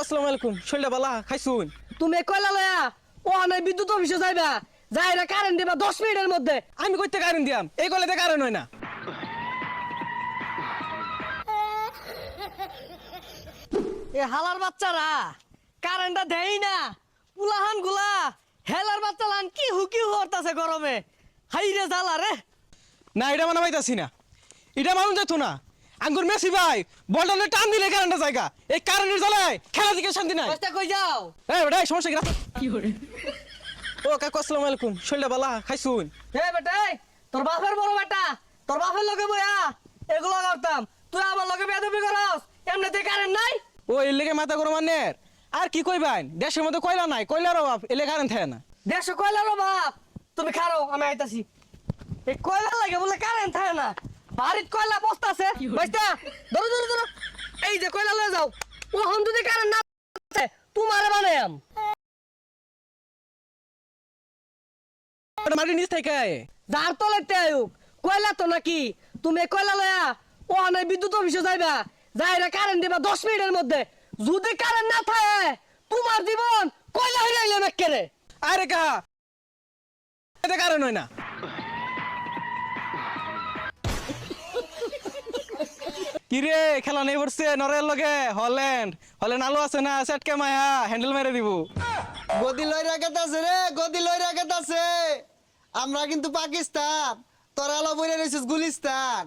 আসসালামু আলাইকুম শৈলটা বালা খাইছুন তুমি কয়লা লয়া ও নাই বিদ্যুৎ অফিসে যাইবা যাইরা কারেন্ট দিবা 10 মিনিটের মধ্যে। আমি কইতে কারেন্ট দিয়াম এই কলেতে কারেন্ট হয় না। এ হালার বাচ্চারা কারেন্টটা দেই না পুলাহান গুলা হেলার বাচ্চালান কি হুকি হরতাছে গরমে হাইরে জ্বালা রে। না এটা মানে পাইতাছি না, এটা মানুষ যেত না। আঙ্গুর মেসি ভাই বলটা টান দিলে কারেন্টের জায়গা, এই কারেন্টের জ্বালায় খেলা দিকে শান্তি নাই। কষ্ট কই যাও এই বেটা এই সমস্যা কি করে? ও কাকু আসসালামু আলাইকুম শৈলটা বালা খাইছুন? হে বেটা তোর বাপের বড় বেটা তোর বাপের লগে বইয়া এগুলো করতাম, তুই আমার লগে বেদবি করস এমনিতে কারেন্ট নাই। ও এর লেগে মাথা গরম আনের আর কি কইবাইন, দেশের মধ্যে কয়লা নাই, কয়লার অভাব, এলে কারেন্ট থাকে না। দেড়শো কয়লার বাপ তুমি খারো আমি আইতাছি। এই কয়লা লাগে বলে কারেন্ট থাকে না, বাড়ির কয়লা বস্তা আছে বাইস্তা ধরো ধরো ধরো এই যে কয়লা লয়ে যাও ও হন যদি কারেন্ট না আছে তোমারে বানায়াম মাটির নিচ থেকে যার তলেতে আয়ুক কয়লা তো নাকি তুমি কয়লা লয়া ও নাই বিদ্যুৎ অফিসে যাইবা যাইরা কারেন্ট দিবা 10 মিনিটের মধ্যে। যদি কারেন্ট না থাকে তোমার জীবন কয়লা হয়ে যাইলে মেকেরে। আরে কাহা এতে কারেন্ট হয় না। কিরে খেলা নেই পড়ছে নরের লগে হল্যান্ড হল্যান্ড আলো আছে না সেটকে মায়া হ্যান্ডেল মেরে দিব। গদি লই রাখাতাছে রে, গদি লই রাখাতাছে। আমরা কিন্তু পাকিস্তান, তোরা আলো বইরে রইছিস গুলিস্তান।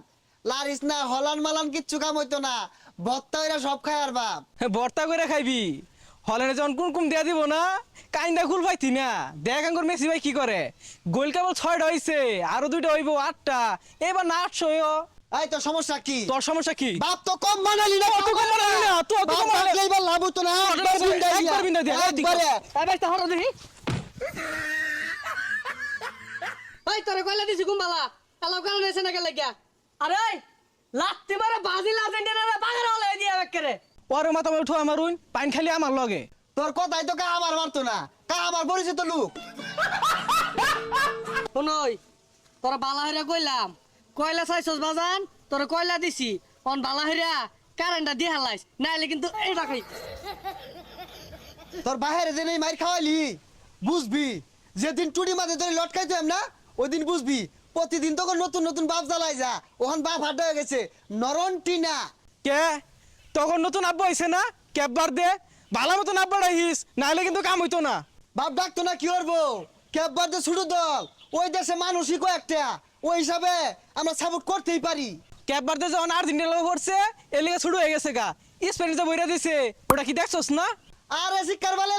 লারিস না হলান মালান কিচ্ছু কাম হইতো না, ভত্তা হইরা সব খায় আর বাপ। ভর্তা করে খাইবি হল্যান্ডে যখন কুমকুম দিয়া দিব না কাইন্দা খুল পাইতি না। দেখ আঙ্গুর মেসি ভাই কি করে, গোল কেবল 6টা হইছে আরো 2টা হইব 8টা, এবার না 800। এই তোর সমস্যা কি? তোর সমস্যা কি? বাপ তো কম বানালি না, অত কম বানালি না, তুই অত কম বানালি না। এইবার লাভ হতো না, একবার বিন্দাই দিয়া, একবার বিন্দাই দিয়া, একবারে। এই বাইস্তা হরো দেখি ওই তোরে কয়লা দিছি কুম্বালা এলাও কারণ এসে না গেলে গিয়া। আরে লাত্তি মারে বাজি লাজেন্ডারে বাগার হলে দিয়া বেকরে পরে মাথা উঠো আমারুন পাইন খালি আমার লগে। তোর কথাই তো কা আমার মারতো না, কা আমার পরিচিত লোক। শুনই তোরা বালাহিরা কইলাম কয়লা চাইছস বাজান তোরা কয়লা দিছি অন বালাহিরা কারেন্টটা দিয়ে হালাইস নাইলে কিন্তু এই রাখাই। তোর বাহিরে যে মাইর খাওয়ালি বুঝবি, যেদিন টুড়ি মাঝে ধরে লটকাইতো না ওই দিন বুঝবি। প্রতিদিন তোকে নতুন নতুন বাপ জ্বালাই যা, ওখান বাপ হাট হয়ে গেছে নরন টিনা। কে তখন নতুন আব্বা হইছে না, ক্যাব বার দে ভালো মতন আব্বা রাখিস নাহলে কিন্তু কাম হইতো না। বাপ ডাকতো না কি করবো, ক্যাব বাদ দিয়ে ছুটো দল, ওই দেশে মানুষই কয়েকটা, ওই হিসাবে আমরা সাপোর্ট করতেই পারি। ক্যাব বার দে যখন আর্জেন্টিনা লোক করছে এর লেগে শুরু হয়ে গেছে গা, স্পেন যে বইরা দিছে ওটা কি দেখছস না? আরে শিক্ষার বেলা